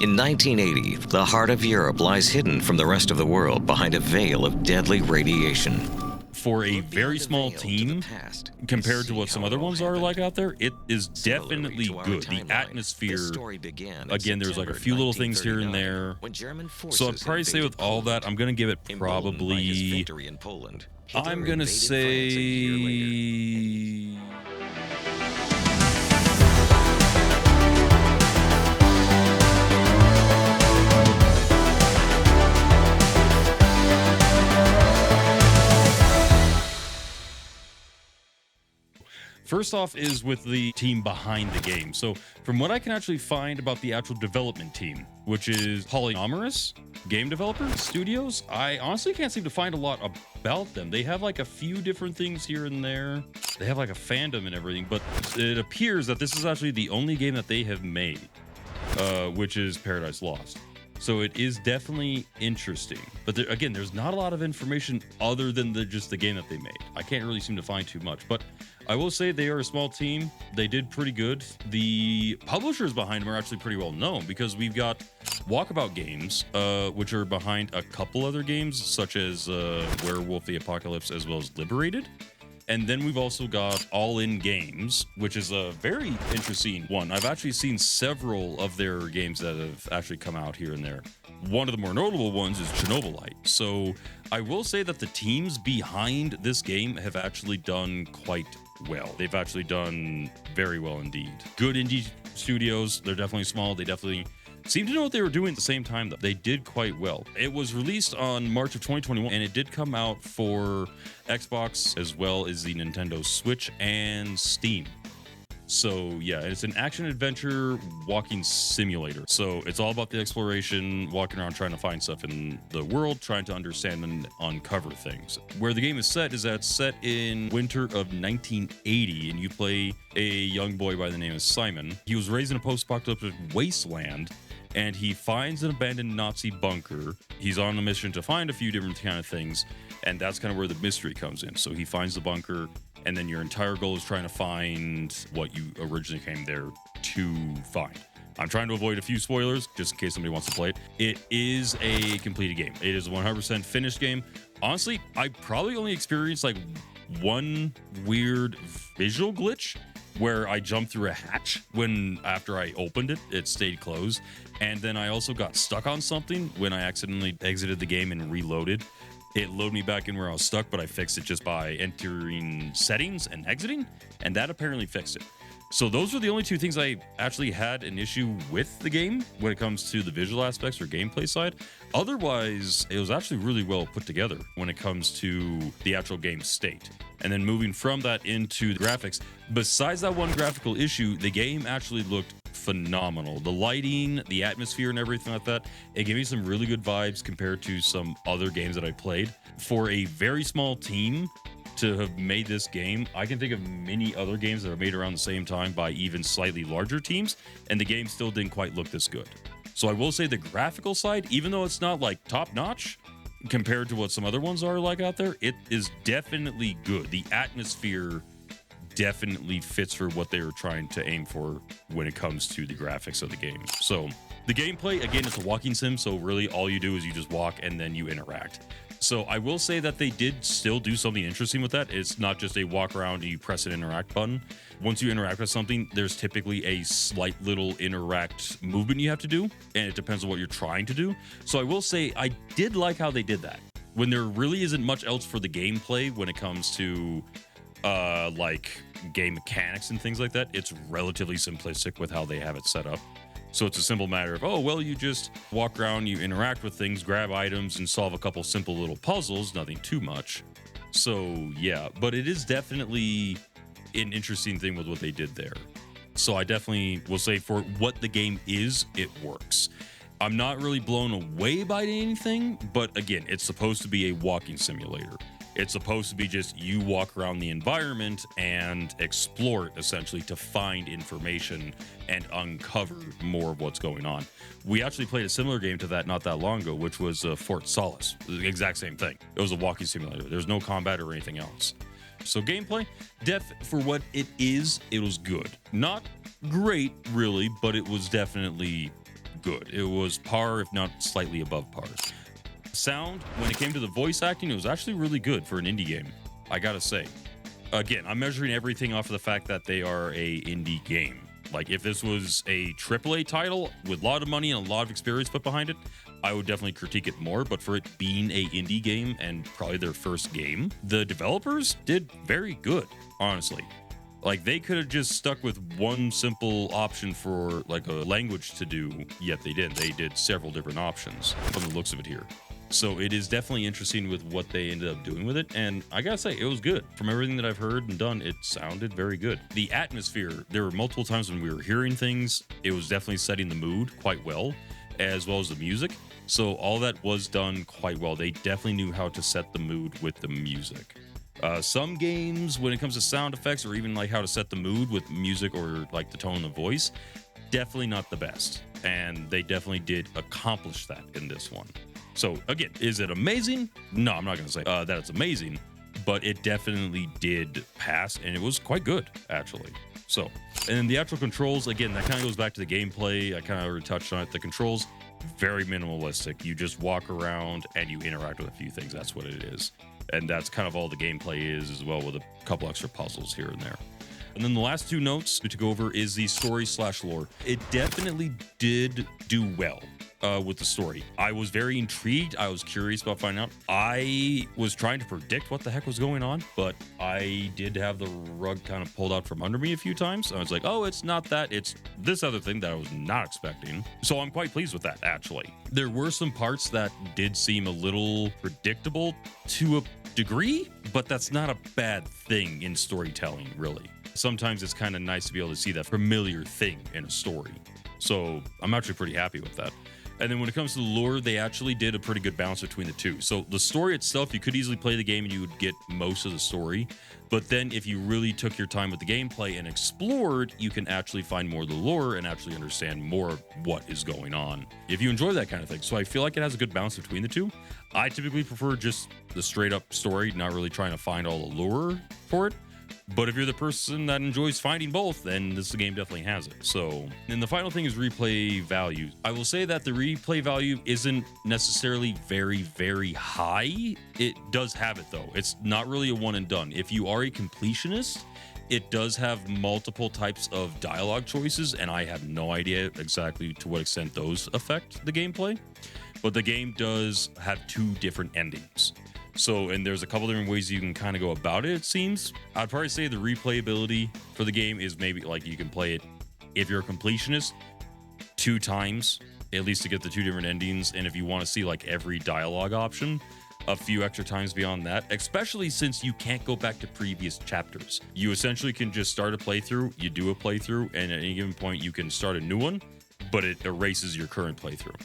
In 1980, the heart of Europe lies hidden from the rest of the world behind a veil of deadly radiation. For a very small team, compared to what some other ones are like out there, it is definitely good. The atmosphere, again, there's like a few little things here and there. So I'd probably say with all that, I'm going to give it probably, I'm going to say... First off is with the team behind the game. So from what I can actually find about the actual development team, which is Polyamorous Game Developer Studios, I honestly can't seem to find a lot about them. They have like a few different things here and there. They have like a fandom and everything, but it appears that this is actually the only game that they have made, which is Paradise Lost. So it is definitely interesting. But there, again, there's not a lot of information other than just the game that they made. I can't really seem to find too much. But I will say they are a small team. They did pretty good. The publishers behind them are actually pretty well known because we've got Walkabout Games, which are behind a couple other games, such as Werewolf the Apocalypse, as well as Liberated. And then we've also got All In Games, which is a very interesting one. I've actually seen several of their games that have actually come out here and there. One of the more notable ones is Chernobylite. So I will say that the teams behind this game have actually done quite well. They've actually done very well indeed. Good indie studios. They're definitely small. They definitely seem to know what they were doing at the same time, though. They did quite well. It was released on March of 2021, and it did come out for Xbox as well as the Nintendo Switch and Steam. So yeah, it's an action-adventure walking simulator. So it's all about the exploration, walking around trying to find stuff in the world, trying to understand and uncover things. Where the game is set is that it's set in winter of 1980, and you play a young boy by the name of Simon. He was raised in a post-apocalyptic wasteland, and he finds an abandoned Nazi bunker. He's on a mission to find a few different kind of things, and that's kind of where the mystery comes in. So he finds the bunker, and then your entire goal is trying to find what you originally came there to find. I'm trying to avoid a few spoilers, just in case somebody wants to play it. It is a completed game. It is a 100% finished game. Honestly, I probably only experienced like one weird visual glitch where I jumped through a hatch when after I opened it, it stayed closed. And then I also got stuck on something when I accidentally exited the game and reloaded. It loaded me back in where I was stuck, but I fixed it just by entering settings and exiting, and that apparently fixed it. So those are the only two things I actually had an issue with the game when it comes to the visual aspects or gameplay side. Otherwise, it was actually really well put together when it comes to the actual game state. And then moving from that into the graphics, besides that one graphical issue, the game actually looked phenomenal. The lighting, the atmosphere, and everything like that, it gave me some really good vibes compared to some other games that I played. For a very small team to have made this game, I can think of many other games that are made around the same time by even slightly larger teams, and the game still didn't quite look this good. So I will say the graphical side, even though it's not like top notch compared to what some other ones are like out there, it is definitely good. The atmosphere definitely fits for what they were trying to aim for when it comes to the graphics of the game. So the gameplay, again, it's a walking sim, so really all you do is you just walk and then you interact. So I will say that they did still do something interesting with that. It's not just a walk around and you press an interact button. Once you interact with something, there's typically a slight little interact movement you have to do, and it depends on what you're trying to do. So I will say I did like how they did that. When there really isn't much else for the gameplay when it comes to like game mechanics and things like that, it's relatively simplistic with how they have it set up. So it's a simple matter of, oh, well, you just walk around, you interact with things, grab items, and solve a couple simple little puzzles, nothing too much. So, yeah, but it is definitely an interesting thing with what they did there. So I definitely will say for what the game is, it works. I'm not really blown away by anything, but again, it's supposed to be a walking simulator. It's supposed to be just you walk around the environment and explore it essentially to find information and uncover more of what's going on. We actually played a similar game to that not that long ago, which was Fort Solace. The exact same thing. It was a walking simulator. There's no combat or anything else. So gameplay, for what it is, it was good. Not great, really, but it was definitely good. It was par, if not slightly above par. Sound, when it came to the voice acting, it was actually really good for an indie game, I gotta say. Again, I'm measuring everything off of the fact that they are a indie game. Like, if this was a AAA title with a lot of money and a lot of experience put behind it, I would definitely critique it more. But for it being a indie game and probably their first game, the developers did very good, honestly. Like, they could have just stuck with one simple option for like a language to do, yet they didn't. They did several different options from the looks of it here. So it is definitely interesting with what they ended up doing with it. And I gotta say, it was good. From everything that I've heard and done, it sounded very good. The atmosphere, there were multiple times when we were hearing things. It was definitely setting the mood quite well, as well as the music. So all that was done quite well. They definitely knew how to set the mood with the music. Some games, when it comes to sound effects or even like how to set the mood with music or like the tone of voice, definitely not the best. And they definitely did accomplish that in this one. So again, is it amazing? No, I'm not going to say that it's amazing, but it definitely did pass and it was quite good, actually. So, and then the actual controls, again, that kind of goes back to the gameplay. I kind of already touched on it. The controls, very minimalistic. You just walk around and you interact with a few things. That's what it is. And that's kind of all the gameplay is, as well, with a couple extra puzzles here and there. And then the last two notes to go over is the story/lore. It definitely did do well with the story. I was very intrigued. I was curious about finding out. I was trying to predict what the heck was going on, but I did have the rug kind of pulled out from under me a few times. I was like, oh, it's not that. It's this other thing that I was not expecting. So I'm quite pleased with that, actually. There were some parts that did seem a little predictable to a degree, but that's not a bad thing in storytelling, really. Sometimes it's kind of nice to be able to see that familiar thing in a story. So I'm actually pretty happy with that. And then when it comes to the lore, they actually did a pretty good balance between the two. So the story itself, you could easily play the game and you would get most of the story. But then if you really took your time with the gameplay and explored, you can actually find more of the lore and actually understand more of what is going on, if you enjoy that kind of thing. So I feel like it has a good balance between the two. I typically prefer just the straight up story, not really trying to find all the lore for it. But if you're the person that enjoys finding both, then this game definitely has it. So, and the final thing is replay value. I will say that the replay value isn't necessarily very, very high. It does have it though. It's not really a one and done. If you are a completionist, it does have multiple types of dialogue choices, and I have no idea exactly to what extent those affect the gameplay. But the game does have two different endings. So, and there's a couple different ways you can kind of go about it, it seems. I'd probably say the replayability for the game is maybe like you can play it, if you're a completionist, 2 times, at least to get the 2 different endings. And if you want to see like every dialogue option, a few extra times beyond that, especially since you can't go back to previous chapters. You essentially can just start a playthrough, you do a playthrough, and at any given point you can start a new one, but it erases your current playthrough.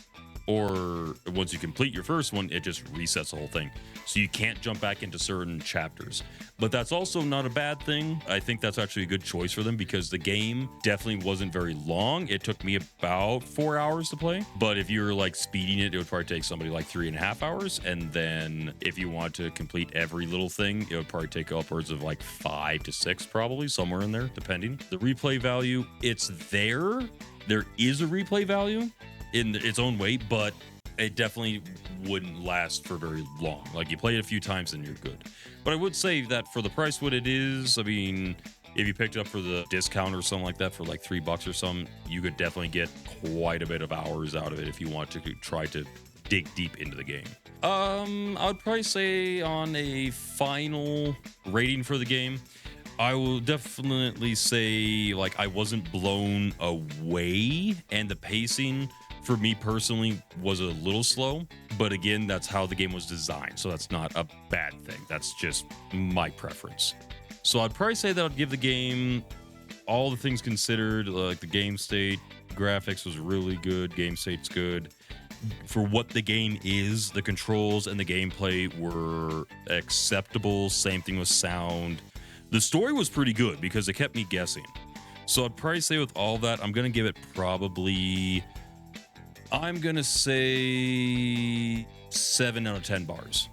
Or once you complete your first one, it just resets the whole thing. So you can't jump back into certain chapters. But that's also not a bad thing. I think that's actually a good choice for them because the game definitely wasn't very long. It took me about 4 hours to play. But if you're like speeding it, it would probably take somebody like 3.5 hours. And then if you want to complete every little thing, it would probably take upwards of like 5 to 6, probably somewhere in there, depending. The replay value, it's there. There is a replay value in its own way, but it definitely wouldn't last for very long. Like, you play it a few times and you're good. But I would say that for the price what it is, I mean, if you picked it up for the discount or something like that for like $3 or something, you could definitely get quite a bit of hours out of it if you want to try to dig deep into the game. I would probably say on a final rating for the game, I will definitely say like I wasn't blown away, and the pacing for me personally was a little slow, but again, that's how the game was designed, so that's not a bad thing. That's just my preference. So I'd probably say that I'd give the game, all the things considered, like the game state, graphics was really good, game state's good. For what the game is, the controls and the gameplay were acceptable. Same thing with sound. The story was pretty good because it kept me guessing. So I'd probably say with all that, I'm gonna give it probably, I'm gonna say 7 out of 10 bars.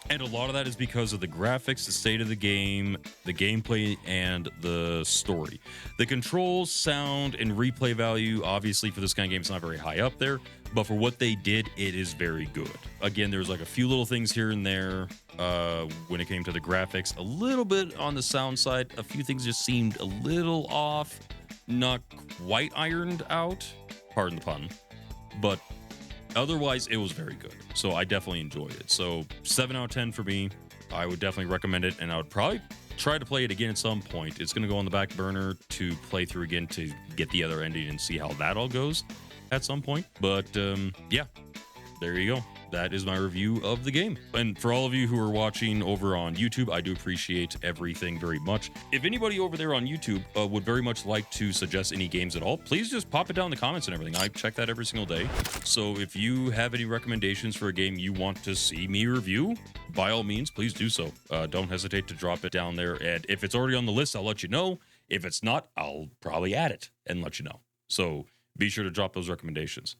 And a lot of that is because of the graphics, the state of the game, the gameplay, and the story. The controls, sound, and replay value, obviously, for this kind of game, it's not very high up there. But for what they did, it is very good. Again, there's like a few little things here and there when it came to the graphics. A little bit on the sound side. A few things just seemed a little off. Not quite ironed out. Pardon the pun. But otherwise, it was very good. So I definitely enjoyed it. So 7 out of 10 for me. I would definitely recommend it. And I would probably try to play it again at some point. It's going to go on the back burner to play through again to get the other ending and see how that all goes at some point. But yeah, there you go. That is my review of the game. And for all of you who are watching over on YouTube, I do appreciate everything very much. If anybody over there on YouTube would very much like to suggest any games at all, please just pop it down in the comments and everything. I check that every single day. So if you have any recommendations for a game you want to see me review, by all means, please do so. Don't hesitate to drop it down there. And if it's already on the list, I'll let you know. If it's not, I'll probably add it and let you know. So be sure to drop those recommendations.